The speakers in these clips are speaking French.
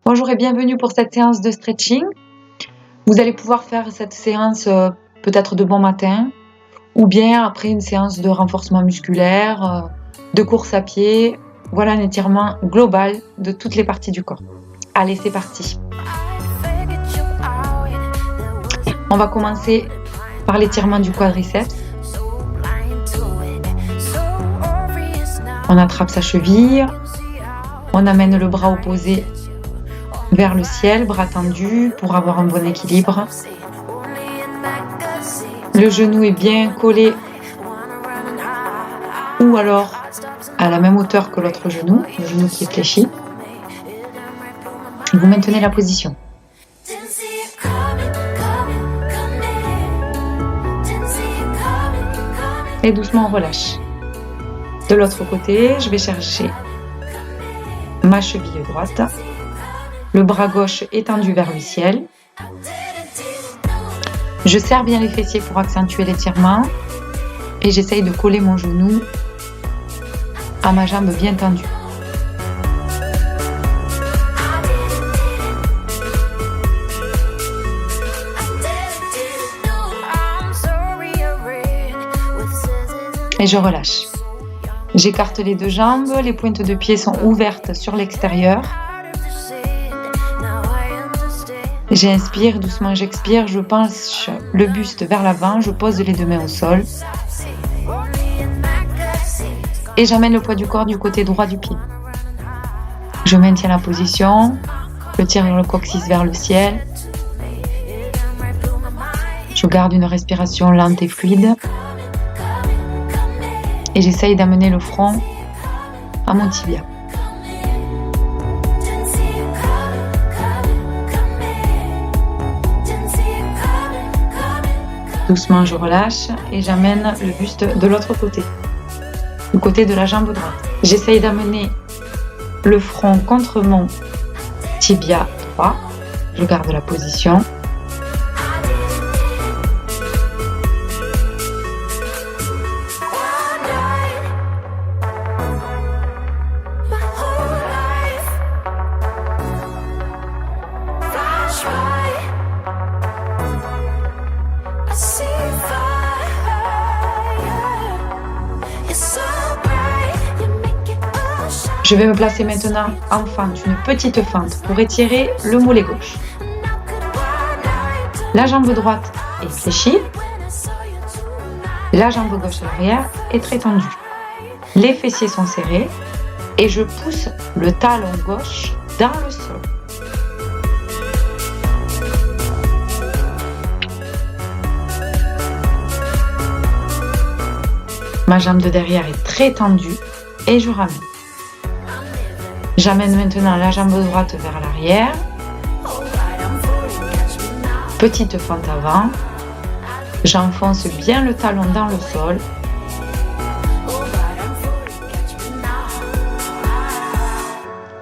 Bonjour et bienvenue pour cette séance de stretching. Vous allez pouvoir faire cette séance peut-être de bon matin ou bien après une séance de renforcement musculaire, de course à pied. Voilà un étirement global de toutes les parties du corps. Allez, c'est parti. On va commencer par l'étirement du quadriceps. On attrape sa cheville, on amène le bras opposé vers le ciel, bras tendus pour avoir un bon équilibre. Le genou est bien collé ou alors à la même hauteur que l'autre genou, le genou qui est fléchi. Vous maintenez la position. Et doucement on relâche. De l'autre côté, je vais chercher ma cheville droite. Le bras gauche étendu vers le ciel. Je serre bien les fessiers pour accentuer l'étirement. Et j'essaye de coller mon genou à ma jambe bien tendue. Et je relâche. J'écarte les deux jambes, les pointes de pied sont ouvertes sur l'extérieur. J'inspire, doucement j'expire, je penche le buste vers l'avant, je pose les deux mains au sol. Et j'amène le poids du corps du côté droit du pied. Je maintiens la position, je tire le coccyx vers le ciel. Je garde une respiration lente et fluide. Et j'essaye d'amener le front à mon tibia. Doucement, je relâche et j'amène le buste de l'autre côté, du côté de la jambe droite. J'essaye d'amener le front contre mon tibia droit. Je garde la position. Je vais me placer maintenant en fente, une petite fente pour étirer le mollet gauche. La jambe droite est fléchie. La jambe gauche à l'arrière est très tendue. Les fessiers sont serrés et je pousse le talon gauche dans le sol. Ma jambe de derrière est très tendue et je ramène. J'amène maintenant la jambe droite vers l'arrière. Petite fente avant. J'enfonce bien le talon dans le sol.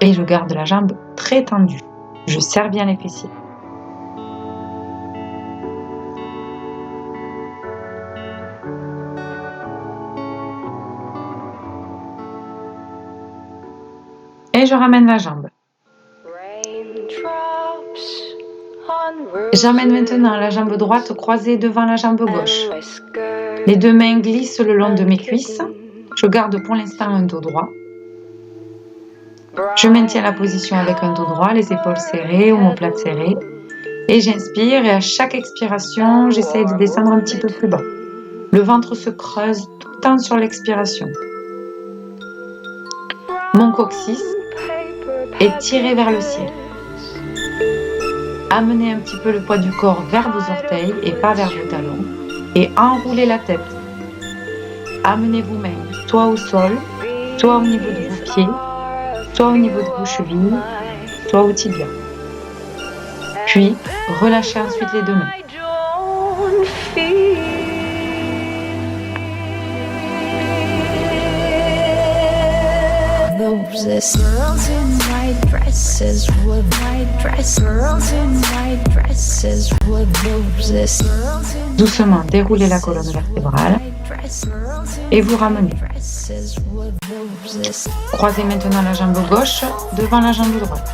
Et je garde la jambe très tendue. Je serre bien les fessiers. Et je ramène la jambe. J'amène maintenant la jambe droite croisée devant la jambe gauche. Les deux mains glissent le long de mes cuisses. Je garde pour l'instant un dos droit. Je maintiens la position avec un dos droit, les épaules serrées, omoplate serrée. Et j'inspire et à chaque expiration, j'essaie de descendre un petit peu plus bas. Le ventre se creuse tout le temps sur l'expiration. Mon coccyx est tiré vers le ciel. Amenez un petit peu le poids du corps vers vos orteils et pas vers vos talons. Et enroulez la tête. Amenez vos mains soit au sol, soit au niveau de vos pieds, soit au niveau de vos chevilles, soit au tibia. Puis, relâchez ensuite les deux mains. Roses, girls in white dresses with white dresses. Girls in white dresses with roses. Doucement, déroulez la colonne vertébrale et vous ramenez. Croisez maintenant la jambe gauche devant la jambe droite.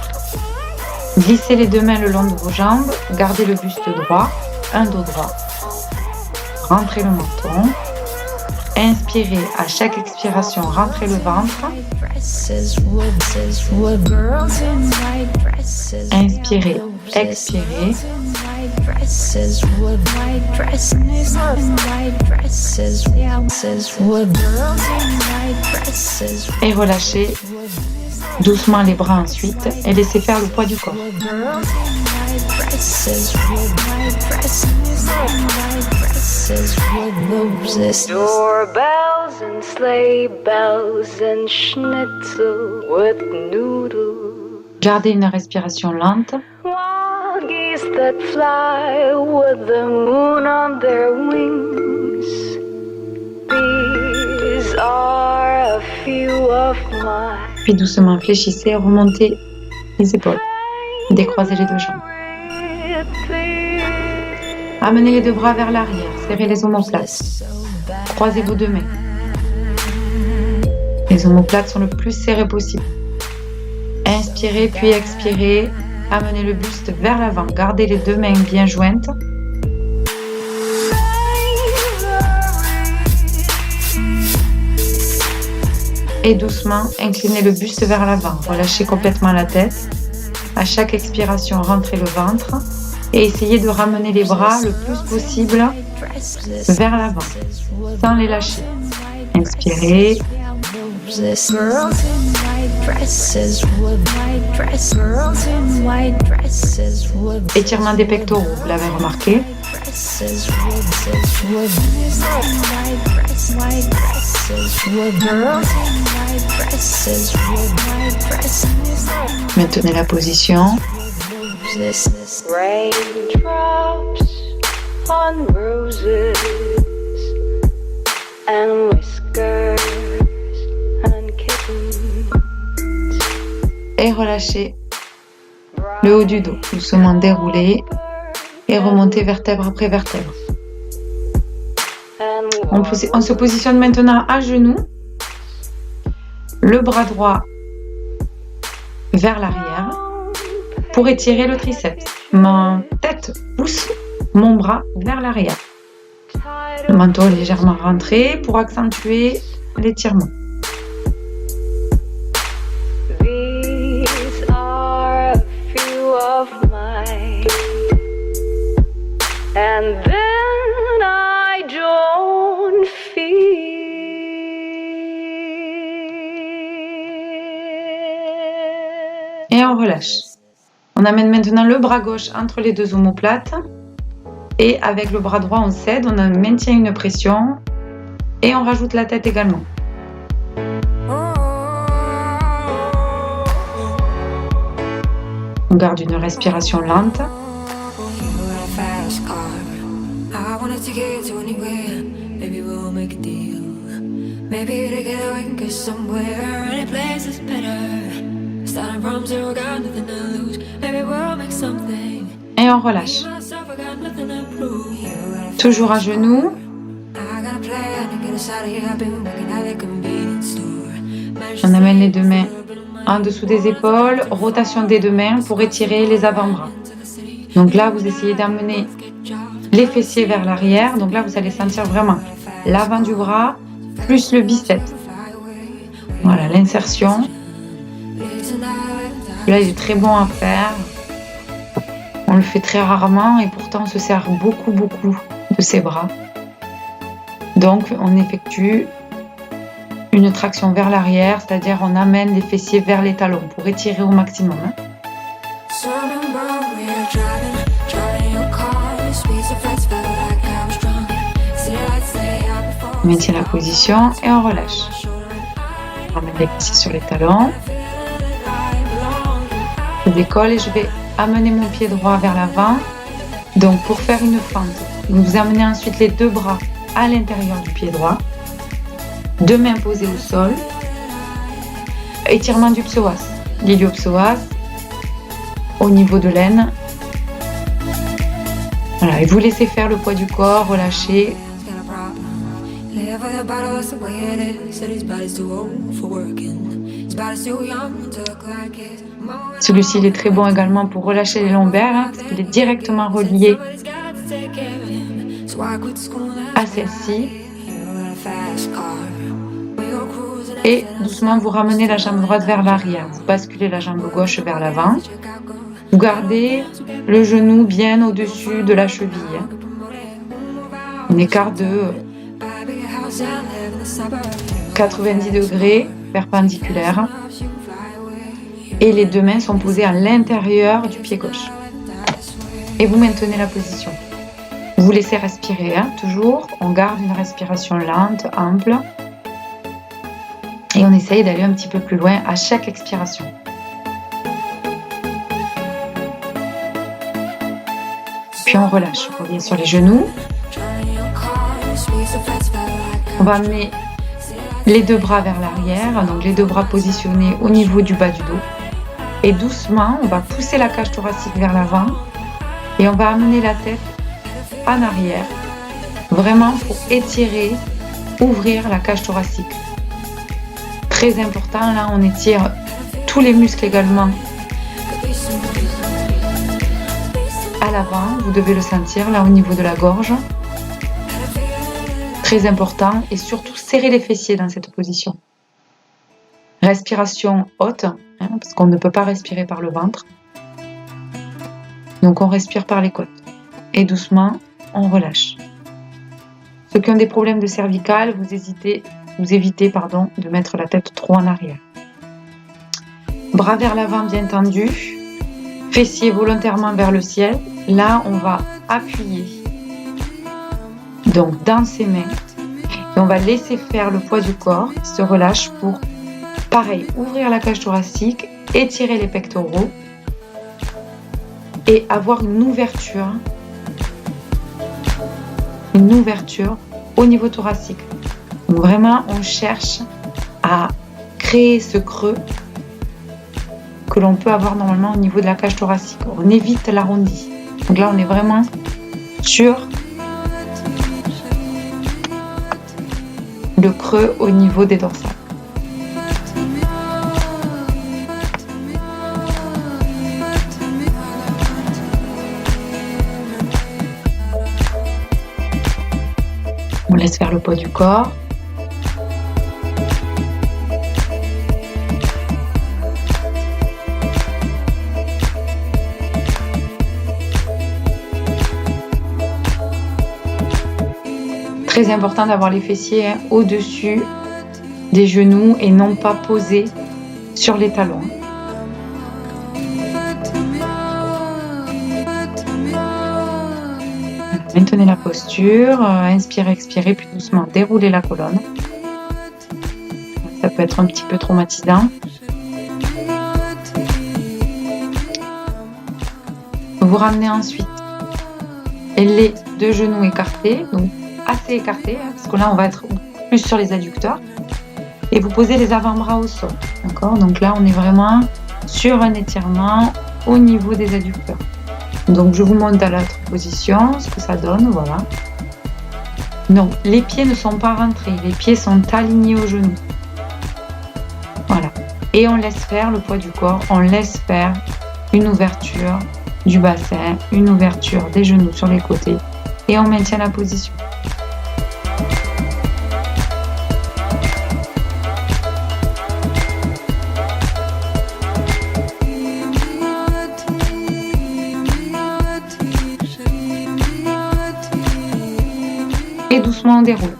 Glissez les deux mains le long de vos jambes, gardez le buste droit, un dos droit. Rentrez le menton. Inspirez, à chaque expiration, rentrez le ventre. Inspirez, expirez. Et relâchez doucement les bras ensuite et laissez faire le poids du corps. Doorbells and sleigh bells and schnitzel with noodles. Gardez une respiration lente. Wild geese that fly with the moon on their wings. These are a few of my Puis doucement fléchissez et remontez les épaules. Décroisez les deux jambes. Amenez les deux bras vers l'arrière, serrez les omoplates. Croisez vos deux mains. Les omoplates sont le plus serrées possible. Inspirez puis expirez. Amenez le buste vers l'avant. Gardez les deux mains bien jointes. Et doucement, inclinez le buste vers l'avant. Relâchez complètement la tête. À chaque expiration, rentrez le ventre. Et essayez de ramener les bras le plus possible vers l'avant, sans les lâcher. Inspirez. Étirement des pectoraux, vous l'avez remarqué. Maintenez la position. raindrops on roses and whiskers and kittens. Et relâchez le haut du dos, doucement déroulé et remontez vertèbre après vertèbre. On se positionne maintenant à genoux, le bras droit vers l'arrière pour étirer le triceps. Ma tête pousse mon bras vers l'arrière. Le menton est légèrement rentré pour accentuer l'étirement. These are a few of mine, and then I don't feel. Et on relâche. On amène maintenant le bras gauche entre les deux omoplates. Et avec le bras droit, on cède, on maintient une pression. Et on rajoute la tête également. On garde une respiration lente. Et on relâche. Toujours à genoux. On amène les deux mains en dessous des épaules, rotation des deux mains pour étirer les avant-bras. Donc là, vous essayez d'amener les fessiers vers l'arrière. Donc là, vous allez sentir vraiment l'avant du bras plus le biceps. Voilà, l'insertion. Là, il est très bon à faire. On le fait très rarement et pourtant, on se sert beaucoup de ses bras. Donc, on effectue une traction vers l'arrière, c'est-à-dire on amène les fessiers vers les talons pour étirer au maximum. On maintient la position et on relâche. On ramène les fessiers sur les talons. Je décolle et je vais amener mon pied droit vers l'avant. Donc pour faire une fente, vous amenez ensuite les deux bras à l'intérieur du pied droit. Deux mains posées au sol. Étirement du psoas, l'iliopsoas au niveau de l'aine. Voilà, et vous laissez faire le poids du corps, relâchez. Celui-ci, il est très bon également pour relâcher les lombaires, hein, parce qu'il est directement relié à celle-ci. Et doucement, vous ramenez la jambe droite vers l'arrière. Vous basculez la jambe gauche vers l'avant. Vous gardez le genou bien au-dessus de la cheville. Un écart de 90 degrés perpendiculaire. Et les deux mains sont posées à l'intérieur du pied gauche. Et vous maintenez la position. Vous laissez respirer, hein, toujours. On garde une respiration lente, ample. Et on essaye d'aller un petit peu plus loin à chaque expiration. Puis on relâche. On revient sur les genoux. On va amener les deux bras vers l'arrière, donc les deux bras positionnés au niveau du bas du dos. Et doucement, on va pousser la cage thoracique vers l'avant et on va amener la tête en arrière, vraiment pour étirer, ouvrir la cage thoracique. Très important, là on étire tous les muscles également à l'avant, vous devez le sentir là au niveau de la gorge. Très important, et surtout serrer les fessiers dans cette position. Respiration haute, hein, parce qu'on ne peut pas respirer par le ventre. Donc on respire par les côtes. Et doucement, on relâche. Ceux qui ont des problèmes de cervicales, vous évitez de mettre la tête trop en arrière. Bras vers l'avant bien tendus, fessiers volontairement vers le ciel. Là, on va appuyer donc dans ses mains. Et on va laisser faire le poids du corps qui se relâche pour, pareil, ouvrir la cage thoracique, étirer les pectoraux et avoir une ouverture au niveau thoracique. Donc vraiment, on cherche à créer ce creux que l'on peut avoir normalement au niveau de la cage thoracique. On évite l'arrondi. Donc là, on est vraiment sur le creux au niveau des dorsales. On laisse faire le poids du corps. Très important d'avoir les fessiers au-dessus des genoux et non pas posés sur les talons. Maintenez la posture, inspirez, expirez, puis doucement déroulez la colonne. Ça peut être un petit peu traumatisant. Vous ramenez ensuite les deux genoux écartés, donc assez écartés, parce que là on va être plus sur les adducteurs. Et vous posez les avant-bras au sol. D'accord ? Donc là on est vraiment sur un étirement au niveau des adducteurs. Donc je vous montre à l'autre position ce que ça donne, voilà. Donc les pieds ne sont pas rentrés, les pieds sont alignés aux genoux. Voilà. Et on laisse faire le poids du corps, on laisse faire une ouverture du bassin, une ouverture des genoux sur les côtés et on maintient la position. Et doucement on déroule.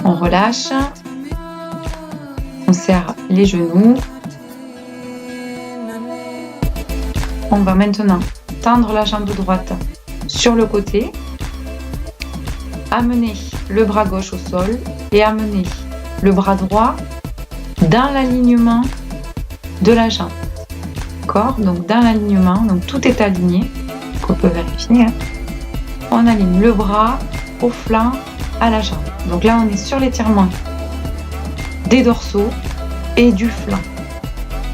On relâche. On serre les genoux. On va maintenant tendre la jambe droite sur le côté. Amener le bras gauche au sol et amener le bras droit dans l'alignement de la jambe. D'accord ? Donc dans l'alignement, donc tout est aligné. Qu'on peut vérifier. On aligne le bras au flanc à la jambe. Donc là, on est sur l'étirement des dorsaux et du flanc.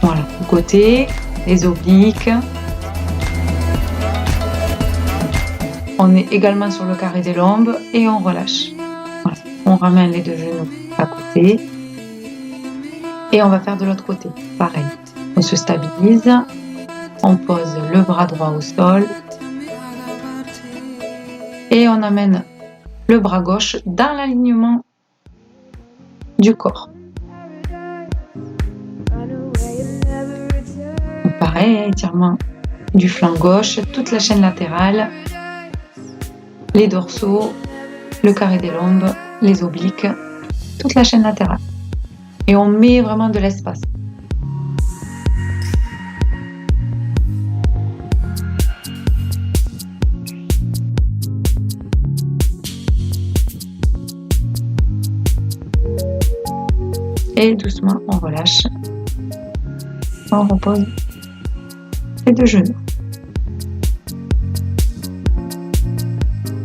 Voilà, du côté, les obliques. On est également sur le carré des lombes et on relâche. Voilà. On ramène les deux genoux à côté. Et on va faire de l'autre côté, pareil. On se stabilise. On pose le bras droit au sol. Et on amène le bras gauche dans l'alignement du corps. Pareil, étirement du flanc gauche, toute la chaîne latérale, les dorsaux, le carré des lombes, les obliques, toute la chaîne latérale. Et on met vraiment de l'espace. Et doucement, on relâche. On repose les deux genoux.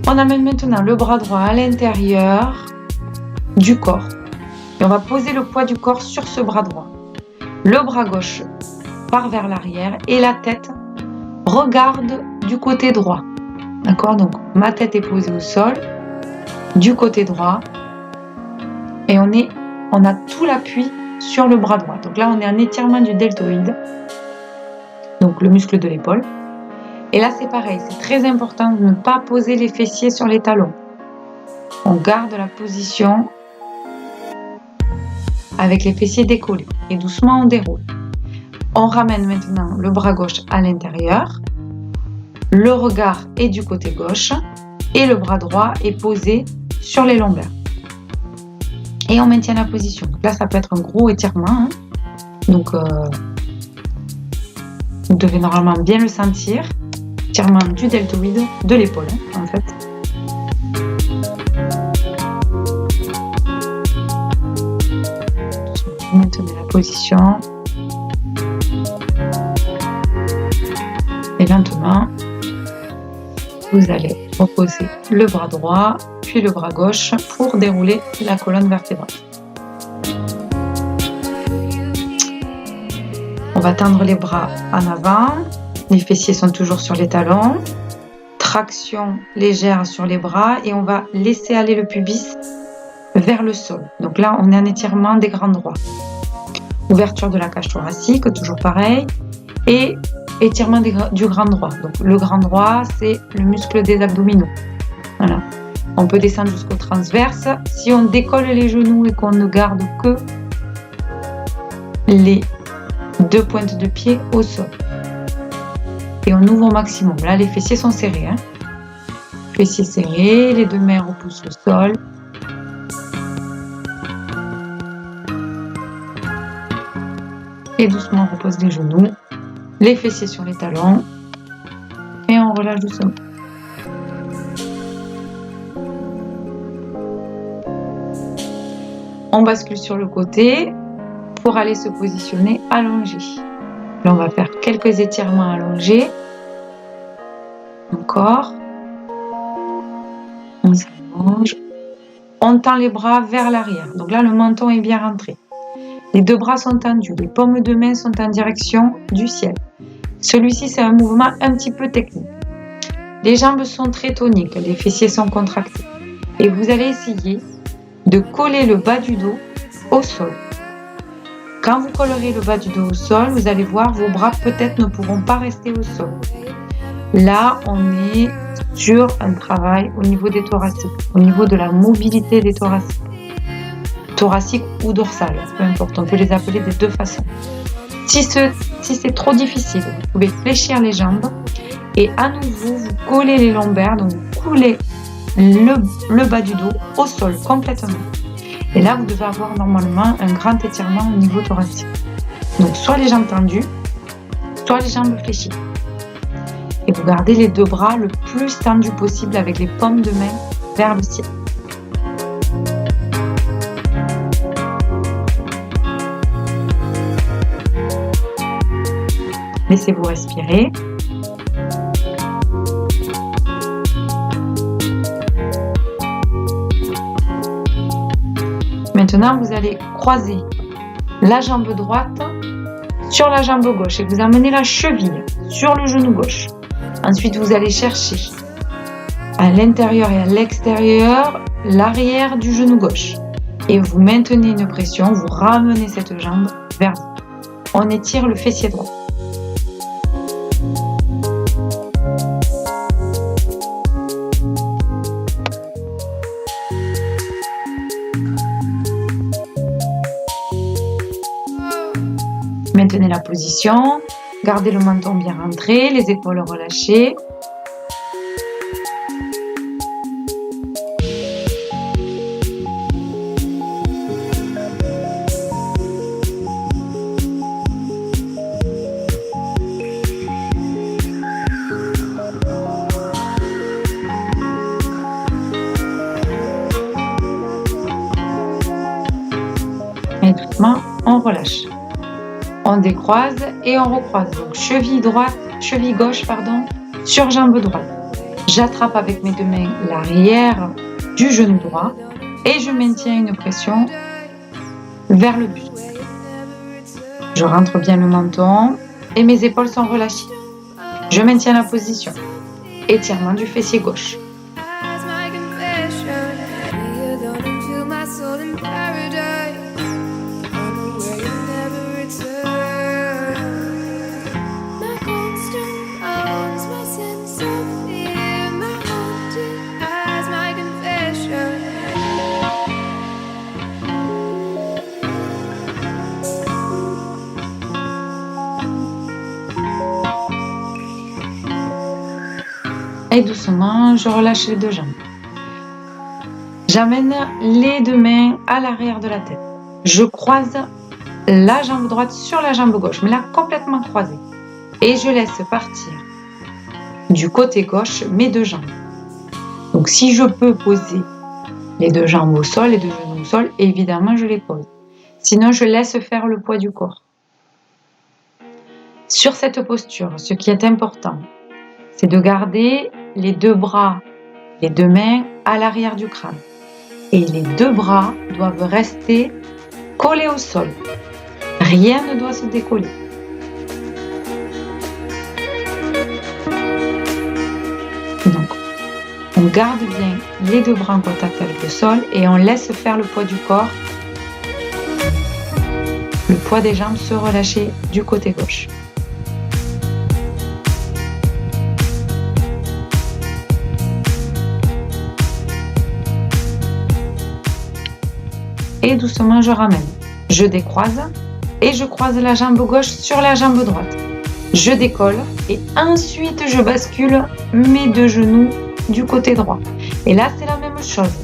On amène maintenant le bras droit à l'intérieur du corps. Et on va poser le poids du corps sur ce bras droit. Le bras gauche part vers l'arrière et la tête regarde du côté droit. D'accord? Donc, ma tête est posée au sol, du côté droit. Et on a tout l'appui sur le bras droit. Donc là, on est en étirement du deltoïde, donc le muscle de l'épaule. Et là, c'est pareil, c'est très important de ne pas poser les fessiers sur les talons. On garde la position avec les fessiers décollés. Et doucement, on déroule. On ramène maintenant le bras gauche à l'intérieur. Le regard est du côté gauche. Et le bras droit est posé sur les lombaires. Et on maintient la position. Donc là, ça peut être un gros étirement. Hein. Donc, vous devez normalement bien le sentir. Étirement du deltoïde, de l'épaule, hein, en fait. Maintenez la position. Et lentement, vous allez reposer le bras droit, puis le bras gauche pour dérouler la colonne vertébrale. On va tendre les bras en avant. Les fessiers sont toujours sur les talons. Traction légère sur les bras et on va laisser aller le pubis vers le sol. Donc là, on est en étirement des grands droits. Ouverture de la cage thoracique, toujours pareil. Et étirement du grand droit. Donc le grand droit, c'est le muscle des abdominaux. Voilà. On peut descendre jusqu'au transverse. Si on décolle les genoux et qu'on ne garde que les deux pointes de pied au sol. Et on ouvre au maximum. Là, les fessiers sont serrés. Hein. Fessiers serrés, les deux mains repoussent le sol. Et doucement, on repose les genoux, les fessiers sur les talons. Et on relâche doucement. On bascule sur le côté pour aller se positionner allongé. Là, on va faire quelques étirements allongés. Encore. On s'allonge. On tend les bras vers l'arrière. Donc là, le menton est bien rentré. Les deux bras sont tendus. Les paumes de main sont en direction du ciel. Celui-ci, c'est un mouvement un petit peu technique. Les jambes sont très toniques. Les fessiers sont contractés. Et vous allez essayer de coller le bas du dos au sol. Quand vous collerez le bas du dos au sol, vous allez voir, vos bras peut-être ne pourront pas rester au sol. Là, on est sur un travail au niveau des thoraciques, au niveau de la mobilité des thoraciques. Thoracique ou dorsale, peu importe, on peut les appeler des deux façons. Si c'est trop difficile, vous pouvez fléchir les jambes et à nouveau, vous collez les lombaires, donc vous coulez le bas du dos au sol complètement. Et là, vous devez avoir normalement un grand étirement au niveau thoracique. Donc, soit les jambes tendues, soit les jambes fléchies. Et vous gardez les deux bras le plus tendus possible avec les paumes de main vers le ciel. Laissez-vous respirer. Maintenant, vous allez croiser la jambe droite sur la jambe gauche et vous amenez la cheville sur le genou gauche. Ensuite, vous allez chercher à l'intérieur et à l'extérieur l'arrière du genou gauche. Et vous maintenez une pression, vous ramenez cette jambe vers vous. on étire le fessier droit. Maintenez la position, gardez le menton bien rentré, les épaules relâchées. Et doucement, on relâche. On décroise et on recroise. Donc cheville gauche, sur jambe droite. J'attrape avec mes deux mains l'arrière du genou droit et je maintiens une pression vers le buste. Je rentre bien le menton et mes épaules sont relâchées. Je maintiens la position. Étirement du fessier gauche. Et doucement, je relâche les deux jambes. J'amène les deux mains à l'arrière de la tête. Je croise la jambe droite sur la jambe gauche, mais là complètement croisée. Et je laisse partir du côté gauche mes deux jambes. Donc si je peux poser les deux jambes au sol, les deux genoux au sol, évidemment je les pose. Sinon je laisse faire le poids du corps. Sur cette posture, ce qui est important, c'est de garder les deux bras, les deux mains à l'arrière du crâne. Et les deux bras doivent rester collés au sol. Rien ne doit se décoller. Donc, on garde bien les deux bras en contact avec le sol et on laisse faire le poids du corps. Le poids des jambes se relâcher du côté gauche. Et doucement je ramène. Je décroise et je croise la jambe gauche sur la jambe droite. Je décolle et ensuite je bascule mes deux genoux du côté droit. Et là c'est la même chose.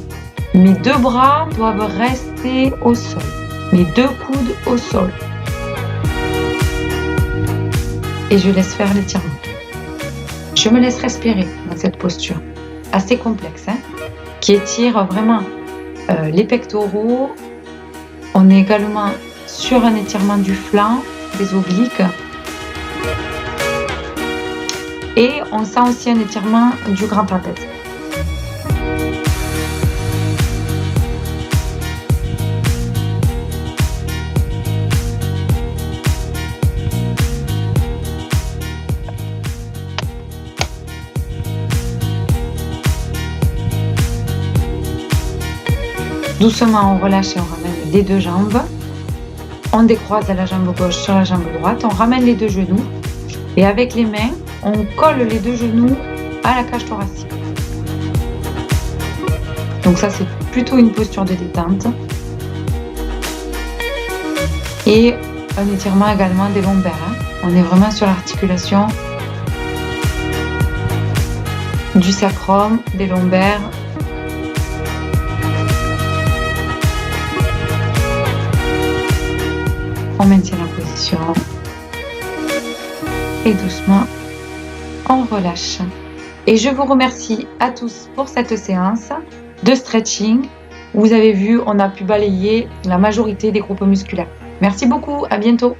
Mes deux bras doivent rester au sol. Mes deux coudes au sol. Et je laisse faire l'étirement. Je me laisse respirer dans cette posture assez complexe, qui étire vraiment les pectoraux. On est également sur un étirement du flanc, des obliques. Et on sent aussi un étirement du grand trapèze. Doucement, on relâche et on ramène les deux jambes. On décroise la jambe gauche sur la jambe droite. On ramène les deux genoux. Et avec les mains, on colle les deux genoux à la cage thoracique. Donc ça, c'est plutôt une posture de détente. Et un étirement également des lombaires. On est vraiment sur l'articulation du sacrum, des lombaires. On maintient la position et doucement on relâche. Et je vous remercie à tous pour cette séance de stretching. Vous avez vu, on a pu balayer la majorité des groupes musculaires. Merci beaucoup, à bientôt.